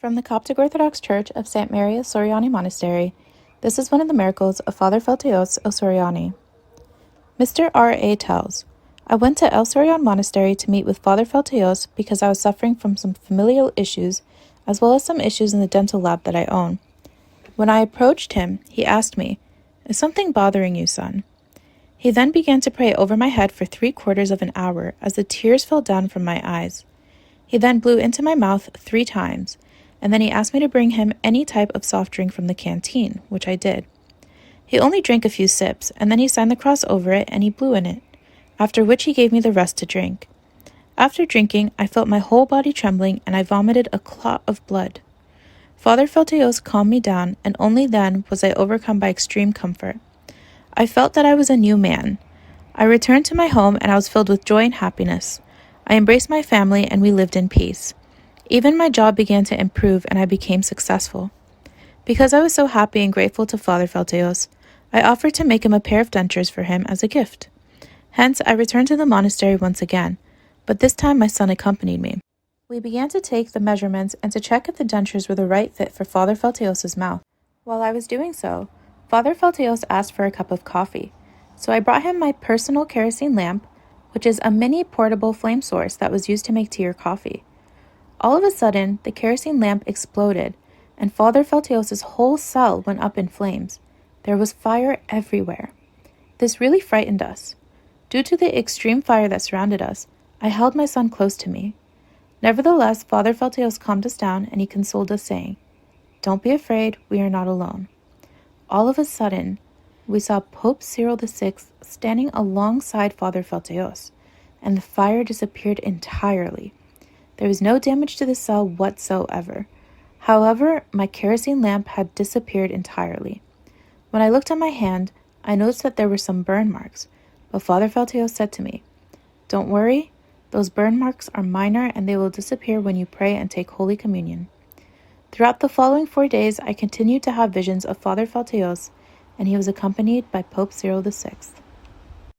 From the Coptic Orthodox Church of St.Mary.Sourian Monastery, this is one of the miracles of Father Falteous of Souriany. Mr. R.A. tells, I went to Sourian Monastery to meet with Father Falteous because I was suffering from some familial issues as well as some issues in the dental lab that I own. When I approached him, he asked me, Is something bothering you, son? He then began to pray over my head for 3/4 of an hour as the tears fell down from my eyes. He then blew into my mouth 3 times, and then he asked me to bring him any type of soft drink from the canteen, which I did. He only drank a few sips, and then he signed the cross over it and he blew in it, after which he gave me the rest to drink. After drinking, I felt my whole body trembling and I vomited a clot of blood. Father Falteous calmed me down, and only then was I overcome by extreme comfort. I felt that I was a new man. I returned to my home and I was filled with joy and happiness. I embraced my family and we lived in peace. Even my job began to improve and I became successful. Because I was so happy and grateful to Father Falteous, I offered to make him a pair of dentures for him as a gift. Hence, I returned to the monastery once again, but this time my son accompanied me. We began to take the measurements and to check if the dentures were the right fit for Father Falteous' mouth. While I was doing so, Father Falteous asked for a cup of coffee, so I brought him my personal kerosene lamp, which is a mini portable flame source that was used to make tea or coffee. All of a sudden, the kerosene lamp exploded, and Father Falteous' whole cell went up in flames. There was fire everywhere. This really frightened us. Due to the extreme fire that surrounded us, I held my son close to me. Nevertheless, Father Falteous calmed us down and he consoled us, saying, Don't be afraid, we are not alone. All of a sudden, we saw Pope Cyril VI standing alongside Father Falteous, and the fire disappeared entirely. There was no damage to the cell whatsoever. However, my kerosene lamp had disappeared entirely. When I looked at my hand, I noticed that there were some burn marks, but Father Falteous said to me, Don't worry, those burn marks are minor and they will disappear when you pray and take Holy Communion. Throughout the following 4 days, I continued to have visions of Father Falteous, and he was accompanied by Pope Cyril VI.